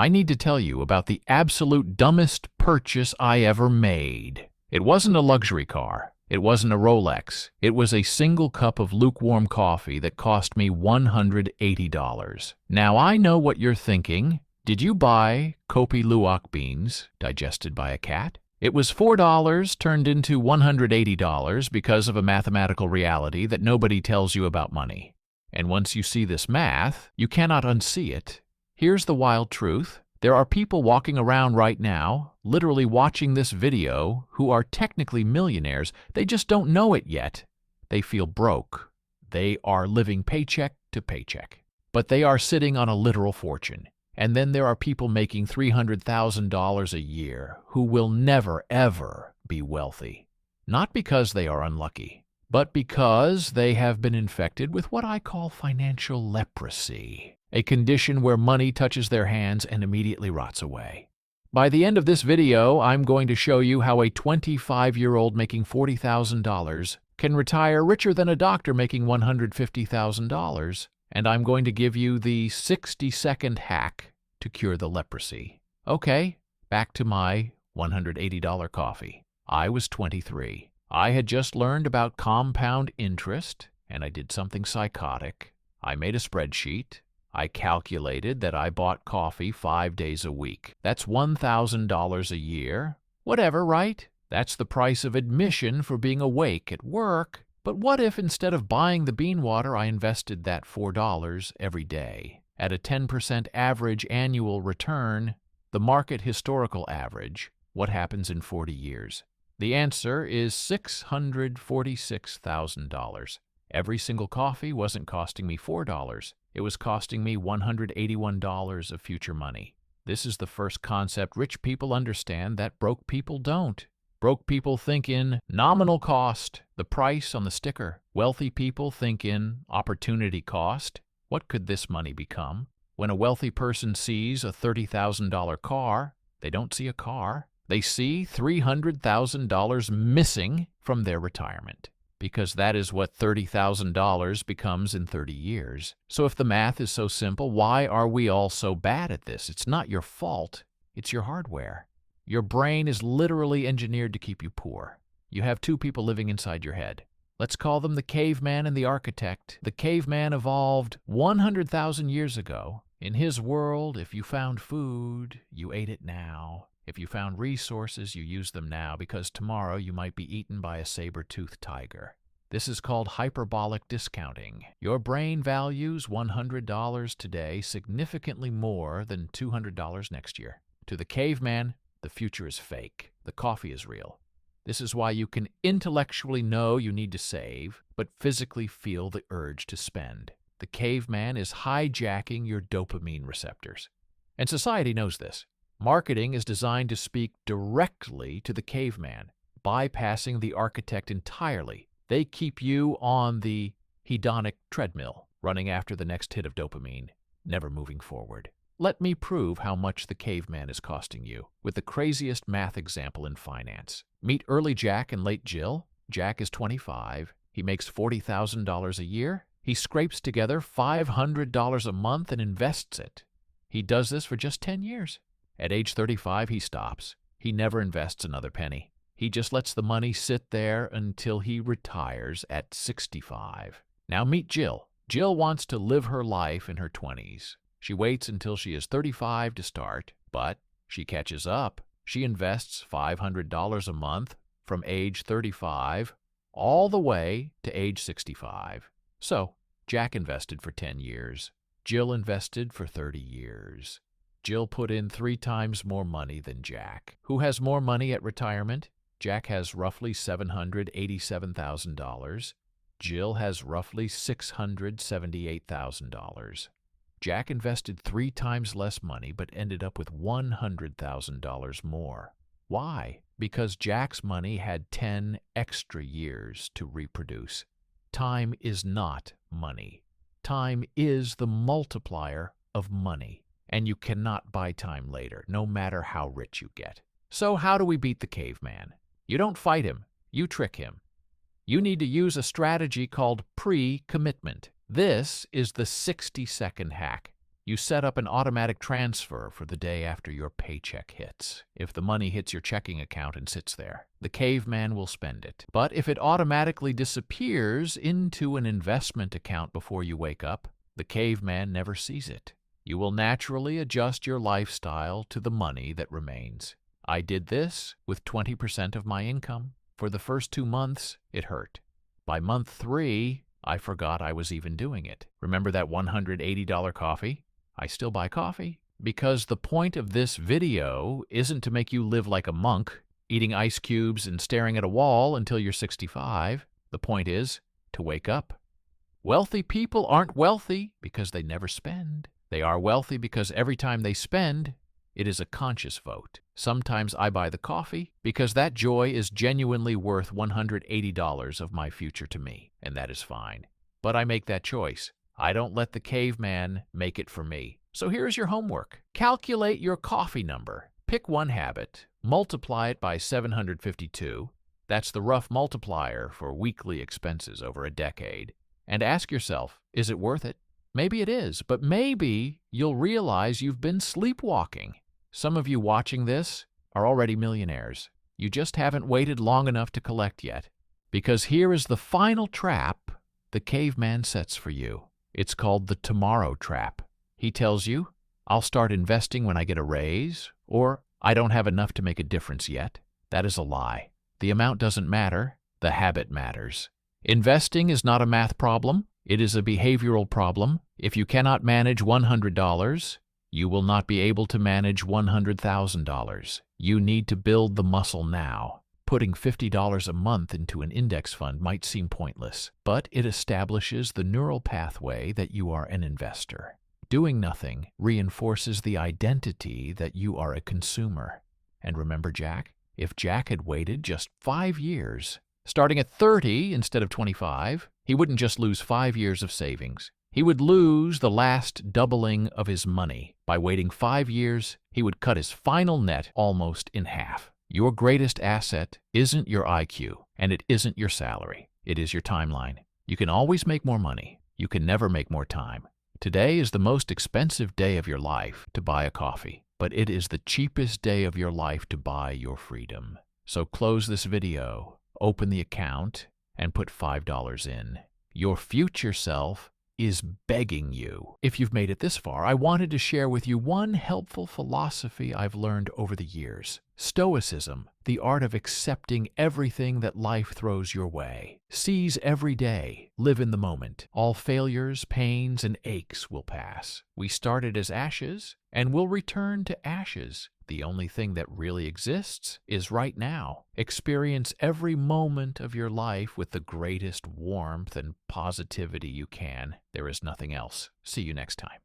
I need to tell you about the absolute dumbest purchase I ever made. It wasn't a luxury car. It wasn't a Rolex. It was a single cup of lukewarm coffee that cost me $180. Now I know what you're thinking. Did you buy Kopi Luwak beans digested by a cat? It was $4 turned into $180 because of a mathematical reality that nobody tells you about money. And once you see this math, you cannot unsee it. Here's the wild truth. There are people walking around right now, literally watching this video, who are technically millionaires. They just don't know it yet. They feel broke. They are living paycheck to paycheck. But they are sitting on a literal fortune. And then there are people making $300,000 a year who will never, ever be wealthy. Not because they are unlucky, but because they have been infected with what I call financial leprosy, a condition where money touches their hands and immediately rots away. By the end of this video, I'm going to show you how a 25-year-old making $40,000 can retire richer than a doctor making $150,000, and I'm going to give you the 60-second hack to cure the leprosy. Okay, back to my $180 coffee. I was 23. I had just learned about compound interest, and I did something psychotic. I made a spreadsheet. I calculated that I bought coffee 5 days a week. That's $1,000 a year. Whatever, right? That's the price of admission for being awake at work. But what if instead of buying the bean water, I invested that $4 every day? At a 10% average annual return, the market historical average, what happens in 40 years? The answer is $646,000. Every single coffee wasn't costing me $4. It was costing me $181 of future money. This is the first concept rich people understand that broke people don't. Broke people think in nominal cost, the price on the sticker. Wealthy people think in opportunity cost. What could this money become? When a wealthy person sees a $30,000 car, they don't see a car. They see $300,000 missing from their retirement, because that is what $30,000 becomes in 30 years. So if the math is so simple, why are we all so bad at this? It's not your fault. It's your hardware. Your brain is literally engineered to keep you poor. You have two people living inside your head. Let's call them the caveman and the architect. The caveman evolved 100,000 years ago. In his world, if you found food, you ate it now. If you found resources, you use them now, because tomorrow you might be eaten by a saber-toothed tiger. This is called hyperbolic discounting. Your brain values $100 today significantly more than $200 next year. To the caveman, the future is fake. The coffee is real. This is why you can intellectually know you need to save, but physically feel the urge to spend. The caveman is hijacking your dopamine receptors. And society knows this. Marketing is designed to speak directly to the caveman, bypassing the architect entirely. They keep you on the hedonic treadmill, running after the next hit of dopamine, never moving forward. Let me prove how much the caveman is costing you with the craziest math example in finance. Meet early Jack and late Jill. Jack is 25. He makes $40,000 a year. He scrapes together $500 a month and invests it. He does this for just 10 years. At age 35, he stops. He never invests another penny. He just lets the money sit there until he retires at 65. Now meet Jill. Jill wants to live her life in her 20s. She waits until she is 35 to start, but she catches up. She invests $500 a month from age 35 all the way to age 65. So, Jack invested for 10 years. Jill invested for 30 years. Jill put in 3 times more money than Jack. Who has more money at retirement? Jack has roughly $787,000. Jill has roughly $678,000. Jack invested 3 times less money but ended up with $100,000 more. Why? Because Jack's money had 10 extra years to reproduce. Time is not money. Time is the multiplier of money. And you cannot buy time later, no matter how rich you get. So how do we beat the caveman? You don't fight him, you trick him. You need to use a strategy called pre-commitment. This is the 60-second hack. You set up an automatic transfer for the day after your paycheck hits. If the money hits your checking account and sits there, the caveman will spend it. But if it automatically disappears into an investment account before you wake up, the caveman never sees it. You will naturally adjust your lifestyle to the money that remains. I did this with 20% of my income. For the first 2 months, it hurt. By month 3, I forgot I was even doing it. Remember that $180 coffee? I still buy coffee because the point of this video isn't to make you live like a monk, eating ice cubes and staring at a wall until you're 65. The point is to wake up. Wealthy people aren't wealthy because they never spend. They are wealthy because every time they spend, it is a conscious vote. Sometimes I buy the coffee because that joy is genuinely worth $180 of my future to me, and that is fine. But I make that choice. I don't let the caveman make it for me. So here's your homework. Calculate your coffee number. Pick one habit, multiply it by 752. That's the rough multiplier for weekly expenses over a decade. And ask yourself, is it worth it? Maybe it is, but maybe you'll realize you've been sleepwalking. Some of you watching this are already millionaires. You just haven't waited long enough to collect yet. Because here is the final trap the caveman sets for you. It's called the tomorrow trap. He tells you, I'll start investing when I get a raise, or I don't have enough to make a difference yet. That is a lie. The amount doesn't matter. The habit matters. Investing is not a math problem. It is a behavioral problem. If you cannot manage $100, you will not be able to manage $100,000. You need to build the muscle now. Putting $50 a month into an index fund might seem pointless, but it establishes the neural pathway that you are an investor. Doing nothing reinforces the identity that you are a consumer. And remember Jack? If Jack had waited just 5 years, starting at 30 instead of 25, he wouldn't just lose 5 years of savings. He would lose the last doubling of his money. By waiting 5 years, he would cut his final net almost in half. Your greatest asset isn't your IQ, and it isn't your salary. It is your timeline. You can always make more money. You can never make more time. Today is the most expensive day of your life to buy a coffee, but it is the cheapest day of your life to buy your freedom. So close this video, open the account, and put $5 in. Your future self is begging you. If you've made it this far, I wanted to share with you one helpful philosophy I've learned over the years. Stoicism, the art of accepting everything that life throws your way. Seize every day, live in the moment. All failures, pains, and aches will pass. We started as ashes, and will return to ashes. The only thing that really exists is right now. Experience every moment of your life with the greatest warmth and positivity you can. There is nothing else. See you next time.